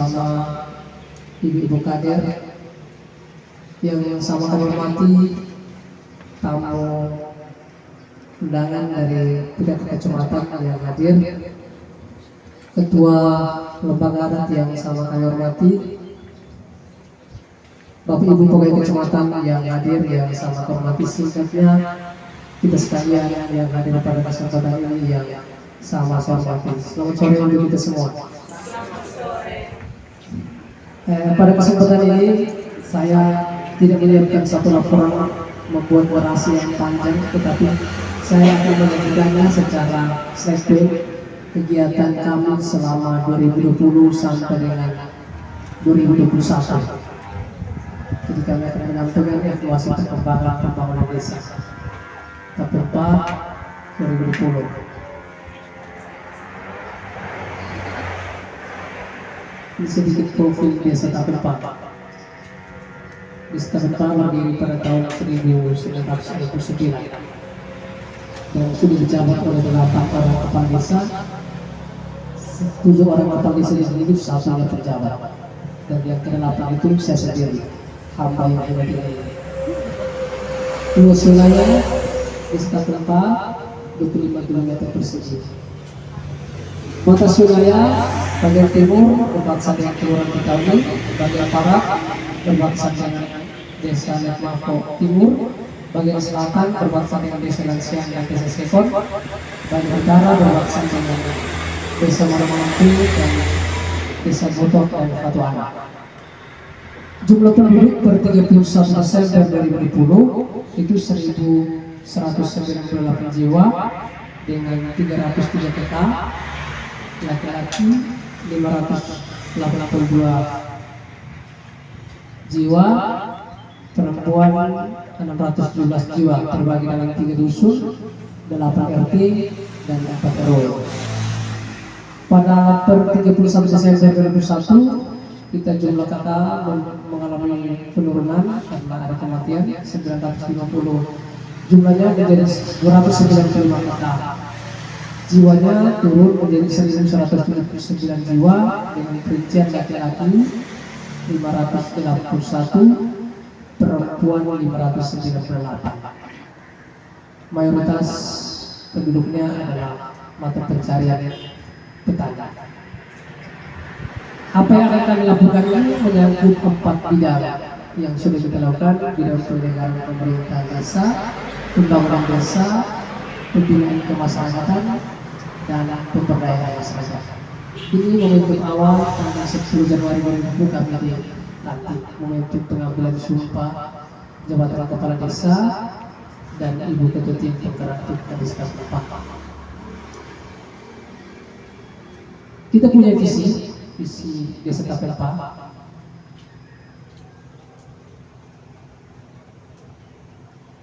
bersama ibu-ibu kader yang sama kami hormati, tamu undangan dari tingkat kecamatan yang hadir, ketua lembaga adat yang sama kami hormati, Bapak Ibu pegawai kecamatan yang hadir yang sama kami hormati, singkatnya kita sekalian yang hadir pada kesempatan ini yang sama saya hormati. Selamat sore untuk kita semua. Pada kesempatan ini saya tidak menyiapkan satu laporan membuat orasi yang panjang, tetapi saya akan menyampaikannya secara flashback kegiatan kami selama 2020 sampai dengan 2021. Jadi kami akan menyampaikan evaluasi perkembangan pembangunan desa Tapempa 2020. Ini sedikit profil desa Tapempa. Desa Tapempa berdiri pada tahun 1999 dan sudah dijabat oleh 8 orang kepala desa, 7 orang kepala desa di sini, 1 yang terjabat, dan yang ke-8 itu saya sendiri, hamba yang ada di sini. Luas wilayah desa Tapempa 25 km persegi. Batas wilayah bagian timur berbatasan dengan Kelurahan Betawi, bagian barat berbatasan dengan Desa Netmako Timur, bagian selatan berbatasan dengan Desa Lansiang dan Desa Sekon, bagian utara berbatasan dengan Desa Maramalampu dan Desa Botok dan Fatuana. Jumlah penduduk per 31 Desember 2020 itu 1.198 jiwa dengan 303 TK, laki-laki 582 jiwa, perempuan 617 jiwa, terbagi dalam 3 dusun, 8 RT dan 4 RW. Pada per 31 Desember 2001 kita jumlah kakak mengalami penurunan karena ada kematian 950, jumlahnya menjadi 295 kakak. Jiwanya turun menjadi 1.179 jiwa dengan perincian laki-laki 581, perempuan 598. Mayoritas penduduknya adalah mata pencarian petani. Apa yang akan kami lakukan ini menyangkut 4 bidang yang sudah kita lakukan: bidang penyelenggaraan pemerintahan desa, pembangunan desa, pembinaan kemasyarakatan, dan pemberdayaan masyarakat. Ini momentum awal tanggal 10 Januari 2020 kami dilantik, momentum pengambilan sumpah jabatan kepala desa dan ibu ketua tim penggerak desa Tapempa. Kita punya visi desa Tapempa.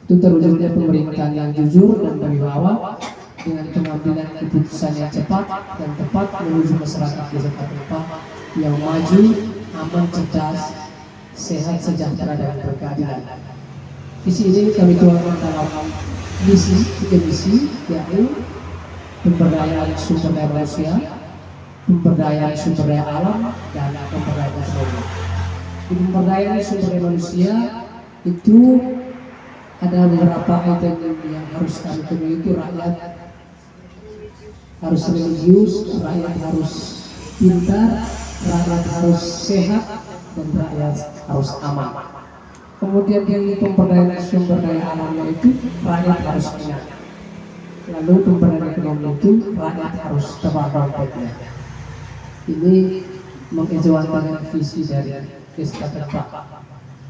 Itu terwujudnya pemerintahan yang jujur dan berwibawa dengan pengambilan keputusan yang cepat dan tepat menuju masyarakat desa Tapempa yang maju, aman, cerdas, sehat, sejahtera, dan berkeadilan. Visi ini kami tuangkan dalam misi, 3 misi, yakni pemberdayaan sumber daya manusia, pemberdayaan sumber daya alam, dan pemberdayaan ekonomi. Pemberdayaan sumber daya manusia itu ada beberapa item yang harus kami penuhi, itu rakyat harus religius, rakyat harus pintar, rakyat harus sehat, dan rakyat harus aman. Kemudian di pemberdayaan sumber daya alamnya itu rakyat harus ingat. Lalu pemberdayaan ekonomi itu rakyat harus tebal dompetnya. Ini mengejawantakan visi dari desa Tapempa.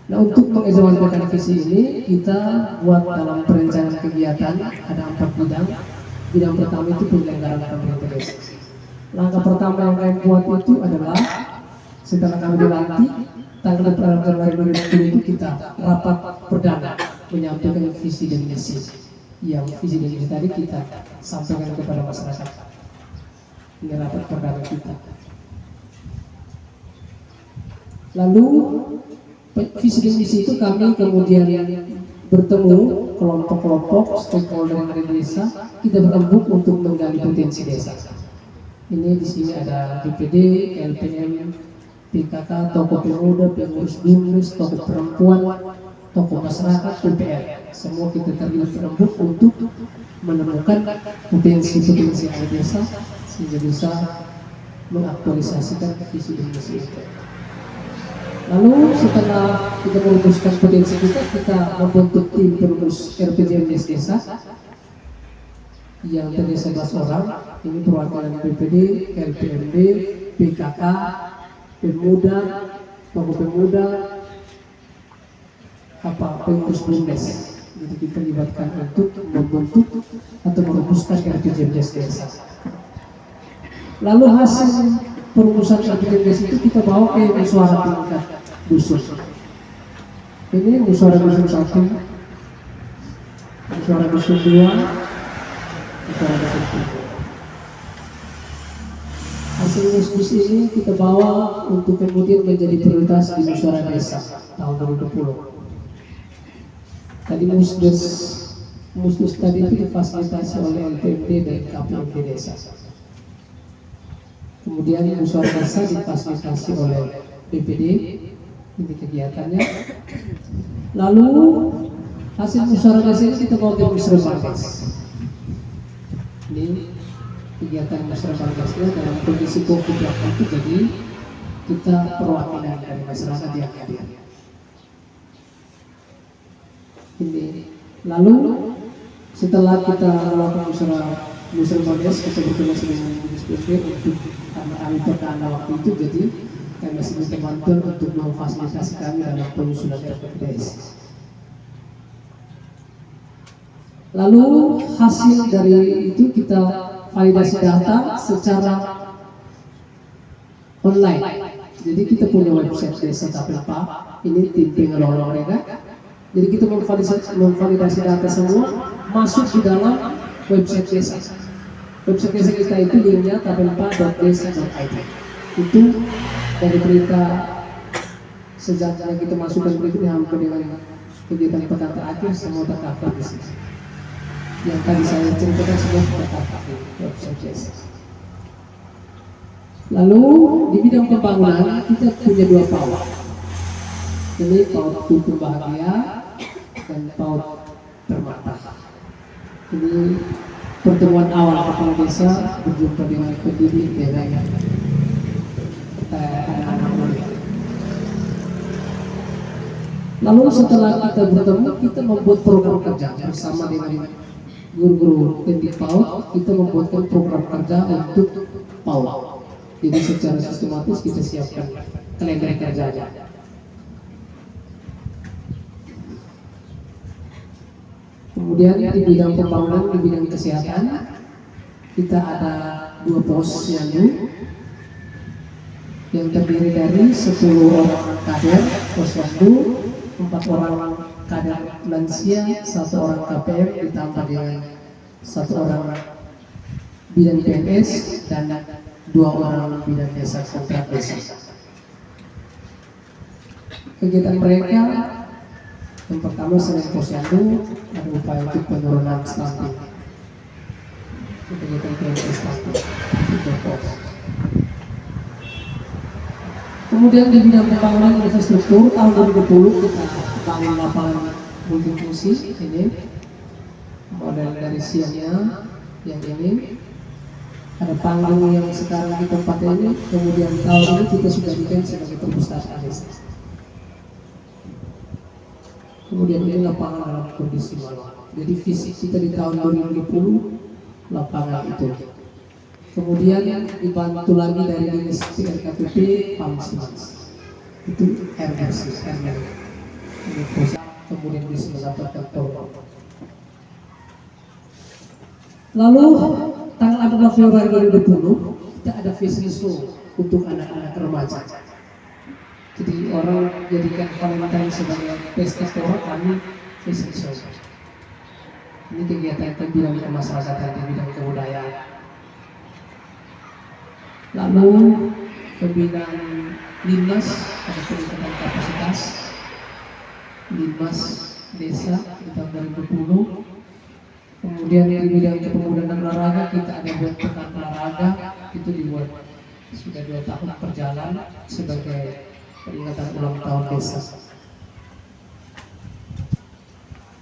Nah, untuk mengejawantakan visi ini kita buat dalam perencanaan kegiatan ada 4 bidang. Bidang pertama itu penyelenggaraan pemerintah desa. Langkah pertama yang kami buat itu adalah setelah kami dilantik tanggal 6 Januari 2020 itu kita rapat perdana menyampaikan visi dan misi. Yang visi dan misi tadi kita sampaikan kepada masyarakat. Ini rapat perdana kita. Lalu visi dan misi itu kami kemudian bertemu kelompok-kelompok stakeholder yang ada di desa, kita berembuk untuk menggali potensi desa. Ini di sini ada BPD, LPM, PKK, tokoh pemuda, pengurus BUMDes, tokoh perempuan, tokoh masyarakat, PPR. Semua kita terlibat berembuk untuk menemukan potensi-potensi yang ada desa sehingga bisa mengaktualisasikan visi dan misi itu. Lalu setelah kita merumuskan potensi kita membentuk tim perumus RPJMDes desa yang terdiri 11 orang. Ini perwakilan BPD, LPMD, PKK, pemuda, tokoh pemuda, pengurus BUMDes. Jadi kita libatkan untuk membentuk atau merumuskan RPJMDes desa. Lalu hasil perumusan RPJMDes itu kita bawa ke musyawarah tingkat dusun. Ini musyawarah dusun 1, musyawarah dusun 2, musyawarah dusun 3. Hasil diskusi ini kita bawa untuk kemudian menjadi prioritas di musyawarah desa tahun 2020. Tadi musdes tadi itu difasilitasi oleh LPMD dan KPMD desa. Kemudian musyawarah desa difasilitasi oleh BPD, ini kegiatannya. Lalu hasil musyawarah desa ini kita bawa ke musyawarah. Ini kegiatan musyawarah desa dalam kondisi COVID itu, jadi kita perwakilan dari masyarakat yang hadir. Ini. Lalu setelah kita melakukan musyawarah desa, kita berkoordinasi dengan BPD untuk karena kami pada waktu itu, jadi kami masih minta bantuan untuk memfasilitasi kami dalam penyusunan RPJMDes. Lalu hasil dari itu kita validasi data secara online. Jadi kita punya website desa Tapelpa, ini tim pengelola mereka. Jadi kita memvalidasi data semua masuk di dalam website desa. Website desa kita itu linknya tapelpa.desa.id. Itu dari berita sejak kita masukkan berikutnya hampir dengan kegiatan pekan terakhir semua tercover di sini. Yang tadi saya ceritakan semua tercover di website desa. Lalu di bidang pembangunan kita punya 2 PAUD. Ini PAUD Hukum Bahagia dan PAUD Permata. Ini pertemuan awal kepala desa berjumpa dengan pendidik dan anak-anak muda. Lalu setelah kita bertemu, kita membuat program kerja bersama dengan guru-guru pendidik PAUD. Kita membuatkan program kerja untuk PAUD. Jadi secara sistematis kita siapkan kalender kerjanya. Kemudian di bidang pembangunan, di bidang kesehatan, kita ada 2 posyandu yang terdiri dari 10 orang kader posyandu, 4 orang kader lansia, 1 orang KPM ditambah dengan 1 orang bidan PNS dan 2 orang bidan desa kontrak desa. Kegiatan mereka yang pertama selain posyandu ada upaya untuk penurunan stunting. Kegiatan PNS stunting itu pos. Kemudian di bidang pembangunan infrastruktur tahun 2020 kita bangun lapangan multifungsi. Ini model dari siangnya yang ini. Ada panggung yang sekarang di tempat ini. Kemudian tahun ini kita sudah diklaim sebagai perpustakaan desa. Kemudian ini lapangan dalam kondisi manual. Jadi visi kita di tahun 2020 lapangan itu. Kemudian dibantu lagi dari dinas RKPP Pamsimas. Itu RRC, kemudian bisa mendapatkan tolong. Lalu tanggal 14 Februari 2020 kita ada fashion show untuk anak-anak remaja. Jadi orang jadikan Valentine sebagai pesta tua, kami fashion show. Ini kegiatan di bidang kemasyarakatan, di bidang kebudayaan. Lalu ke bidang Linmas ada peningkatan kapasitas Linmas desa di tahun 2020. Kemudian di bidang kepemudaan dan olahraga kita ada buat pekan olahraga, itu dibuat sudah 2 tahun berjalan sebagai peringatan ulang tahun desa.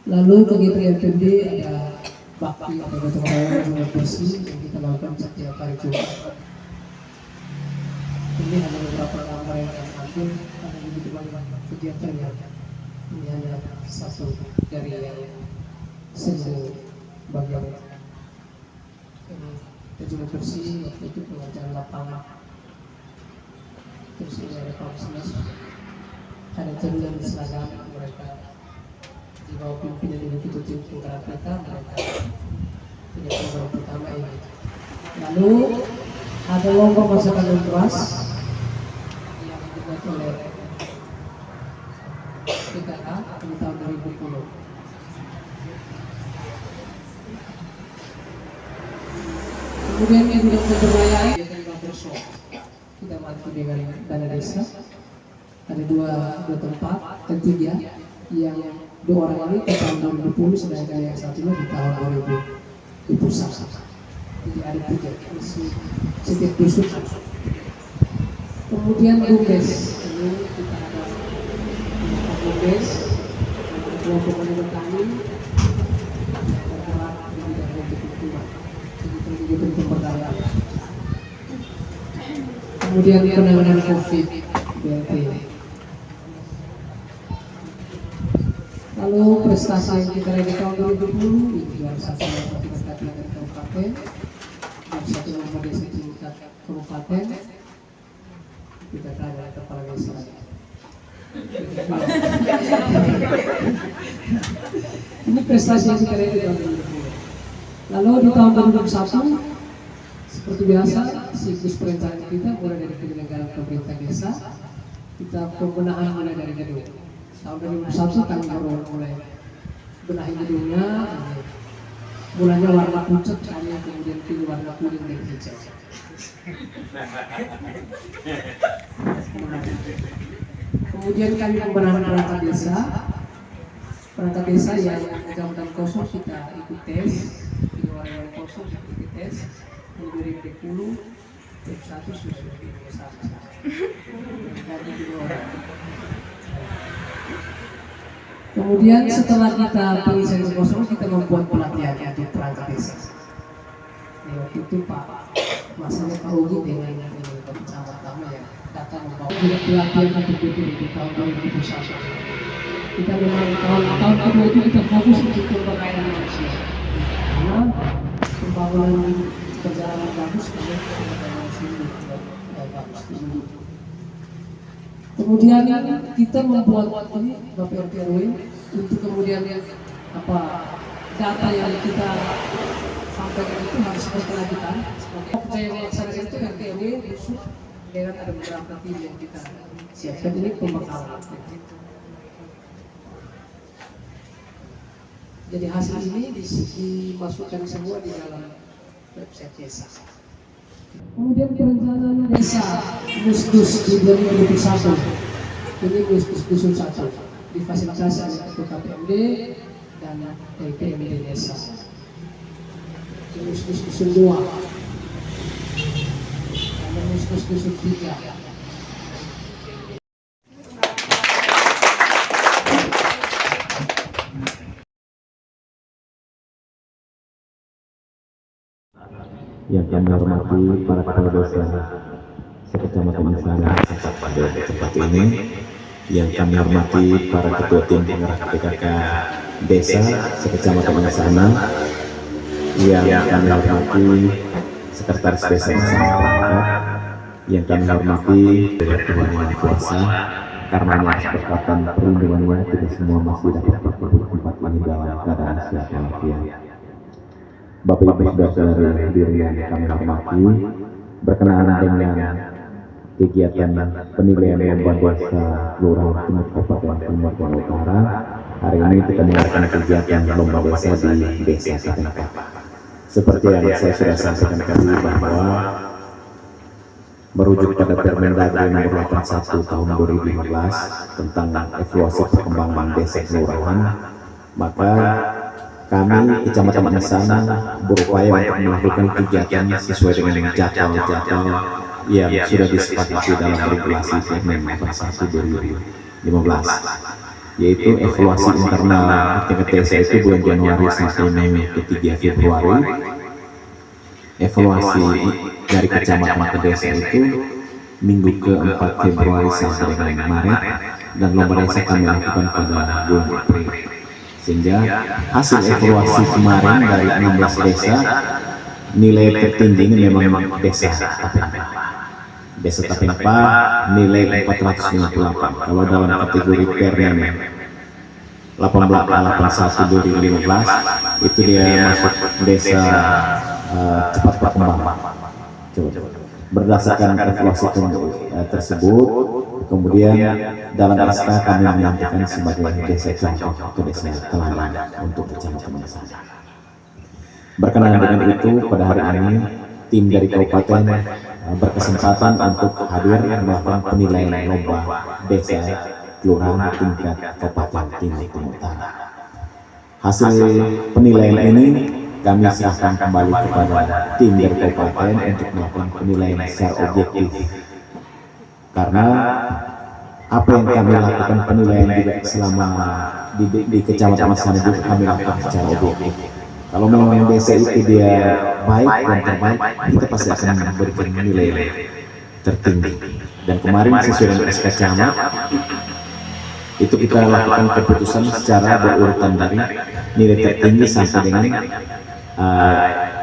Lalu kegiatan FMD ada bakti atau gotong royong jumat bersih yang kita lakukan setiap hari Jumat. Ini hanya beberapa gambar yang hadir, ada begitu banyak kegiatan yang ini hanya satu dari yang seni bagian ini jumat bersih waktu itu pengajaran lapangan. Terus ini ada kawasan ada cerita seragam mereka di bawah pimpinan Ibu Ketua Tingkat kita mereka punya program pertama ini. Lalu ada lomba masakan dan beras yang dibuat oleh PKK di tahun 2010. Kemudian yang tidak berbayar dengan barbershop kita bantu dengan dana desa. Ada dua tempat dan 3 yang 2 orang ini di tahun 2010 sedangkan yang satunya di tahun 2021. Jadi ada 3 setiap dusun. Kemudian BUMDes, ini kita ada BUMDes, kelompok menengah tani, bergerak di bidang hortikultura, jadi kegiatan pemberdayaan. Kemudian penanganan COVID, BLT. Lalu prestasi yang kita raih di tahun 2020 ini juara 1 lomba tingkat kabupaten, juara 1 lomba desa tingkat kabupaten, kita kalah kepala desa. Ini prestasi yang kita raih di tahun 2020. Lalu di tahun 2021 seperti biasa siklus perencanaan kita mulai dari penyelenggaraan pemerintah desa, kita pembenahan mulai dari gedung. Tahun 2001 kami baru mulai benahi gedungnya, mulanya warna pucat, kami kemudian pilih warna kuning dan hijau. Kemudian kami pembenahan perangkat desa yang jabatan kosong kita ikut tes, di warna kosong kita ikut tes, dari 2010, 1 susu di 21. Kemudian setelah kita pengisian kosong, kita membuat pelatihan untuk perangkat desa. Ya, waktu itu Pak Masanya Pak Ugi dengan pecamat pertama yang datang membawa pelatihan untuk di tahun 2021. Kita memang tahun kedua itu kita fokus untuk pemberdayaan manusia. Karena pembangunan berjalan bagus, karena pemberdayaan manusia bagus. Kemudian kita membuat ini Bapak RT RW untuk kemudian data yang kita sampaikan itu harus berkelanjutan. Saya melaksanakan itu RT RW khusus dengan ada beberapa tim yang kita siapkan ini pembekalan. Jadi hasil ini dimasukkan semua di dalam website desa. Kemudian perencanaan desa Musdus di 2021 ini Musdus Dusun 1 difasilitasi oleh Ketua KPMD dan PMD desa. Musdus Dusun 2 dan Musdus Dusun 3. Yang kami hormati para kepala desa sekecamatan Insana pada tempat ini, yang kami hormati para ketua tim penggerak PKK desa sekecamatan Insana, yang kami hormati sekretaris desa Insana Perangkat, yang kami hormati dari Tuhan Yang Maha Kuasa, karenanya kesepakatan perlindungannya kita semua masih dapat berkumpul tempat ini dalam keadaan sehat walafiat. Bapak Ibu saudara hadirin yang kami hormati, berkenaan dengan kegiatan penilaian lomba desa Kelurahan Timur Kabupaten Kalimantan Utara, hari ini kita mengadakan kegiatan lomba desa di desa setempat. Seperti yang saya sudah sampaikan tadi bahwa merujuk pada Permendagri nomor 81 tahun 2015 tentang evaluasi perkembangan desa kelurahan, maka kami Kecamatan Insana berupaya untuk melakukan kegiatan sesuai dengan jadwal yang sudah disepakati dalam regulasi Permen nomor 1 2015, yaitu evaluasi internal tingkat desa itu bulan Januari sampai Mei ke 3 Februari. Evaluasi dari kecamatan ke desa itu minggu ke-4 Februari sampai dengan Maret, dan lomba desa kami lakukan pada bulan April. Sehingga hasil evaluasi kemarin dari 16 desa, nilai tertinggi ini memang desa Tapempa. Desa Tapempa nilai 458. Kalau dalam kategori Permen 1881 2015 itu dia masuk desa cepat berkembang. Berdasarkan evaluasi tersebut, kemudian dalam SK kami menyampaikan sebagai desa contoh atau desa teladan untuk kecamatan desa. Berkenaan dengan itu, pada hari ini tim dari kabupaten berkesempatan untuk hadir melakukan penilaian lomba desa kelurahan tingkat Kabupaten Timur Utara. Hasil penilaian ini kami serahkan kembali kepada tim dari kabupaten untuk melakukan penilaian secara objektif. Karena apa yang kami lakukan penilaian juga selama di kecamatan sana juga kami lakukan secara objektif. Kalau memang desa itu dia baik dan terbaik, kita pasti akan memberikan nilai tertinggi. Dan kemarin sesuai dengan SK Camat, itu kita lakukan keputusan secara berurutan dari nilai tertinggi sampai dengan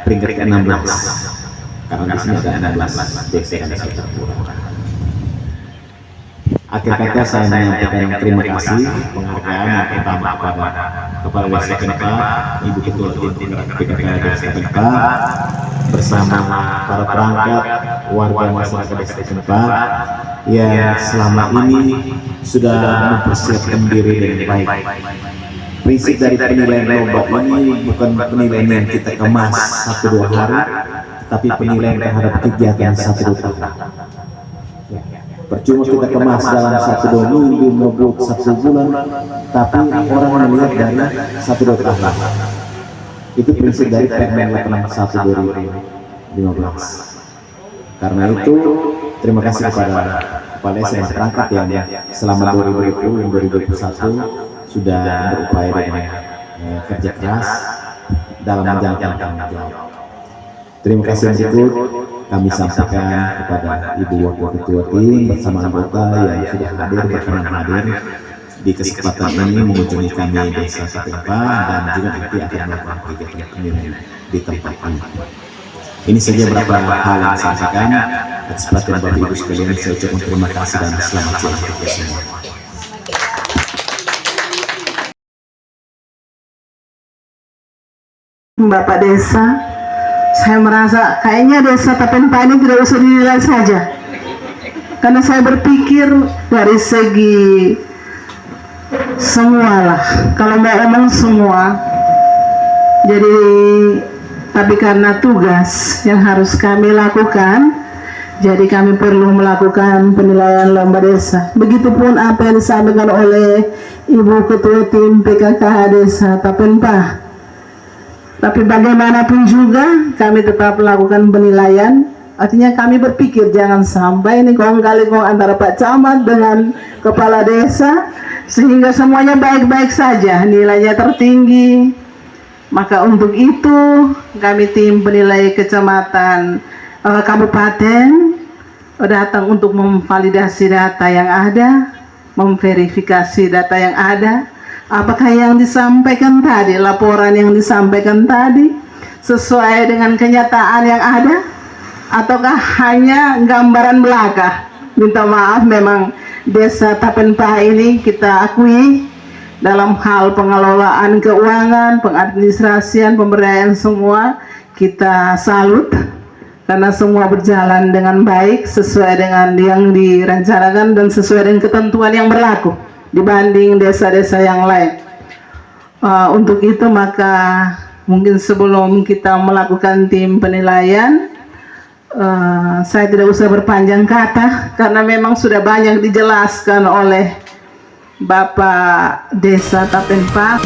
peringkat ke-16, karena di sini ada 16 desa yang saya terpuruk. Akhir kata saya menyampaikan terima kasih penghargaan yang pertama kepada Kepala Desa Tapempa, Ibu Ketua Tim Penggerak PKK Desa Tapempa, bersama para perangkat warga masyarakat Desa Tapempa yang selama ini sudah mempersiapkan diri dengan baik. Prinsip dari penilaian lomba ini bukan penilaian yang kita kemas 1-2 hari, tapi penilaian terhadap kegiatan 1-2 tahun. Percuma kita kemas dalam 1-2 minggu maupun 1 bulan, tapi orang melihat dari 1-2 tahun. Itu prinsip dari Permen 81 2015. Karena itu, terima kasih kepada Kepala Desa dan perangkat yang selama 2020 dan 2021 sudah berupaya dengan kerja keras dalam menjalankan tanggung jawab. Terima kasih yang berikut kami sampaikan kepada Ibu Wakil Ketua Tim bersama anggota yang sudah hadir berkenan hadir di kesempatan ini mengunjungi kami Desa Tapempa, dan juga nanti akan melakukan kegiatan penilaian di tempat ini. Ini saja beberapa hal yang saya sampaikan. Atas perhatian Bapak Ibu sekalian, saya ucapkan terima kasih dan selamat siang untuk kita semua. Bapak Desa, saya merasa kayaknya Desa Tapempa ini tidak usah dinilai saja, karena saya berpikir dari segi semua lah, kalau mau omong semua. Jadi tapi karena tugas yang harus kami lakukan, jadi kami perlu melakukan penilaian lomba desa. Begitupun apa yang disampaikan oleh Ibu Ketua Tim PKK Desa Tapempa. Tapi bagaimanapun juga kami tetap melakukan penilaian. Artinya kami berpikir jangan sampai ini kong kali kong antara Pak Camat dengan Kepala Desa sehingga semuanya baik-baik saja, nilainya tertinggi. Maka untuk itu kami tim penilai kecamatan kabupaten datang untuk memvalidasi data yang ada, memverifikasi data yang ada. Apakah yang disampaikan tadi, laporan yang disampaikan tadi sesuai dengan kenyataan yang ada, ataukah hanya gambaran belaka? Minta maaf, memang Desa Tapempa ini kita akui dalam hal pengelolaan keuangan, pengadministrasian, pemberdayaan semua kita salut karena semua berjalan dengan baik sesuai dengan yang direncanakan dan sesuai dengan ketentuan yang berlaku dibanding desa-desa yang lain. Untuk itu maka mungkin sebelum kita melakukan tim penilaian, saya tidak usah berpanjang kata karena memang sudah banyak dijelaskan oleh Bapak Desa Tapempa.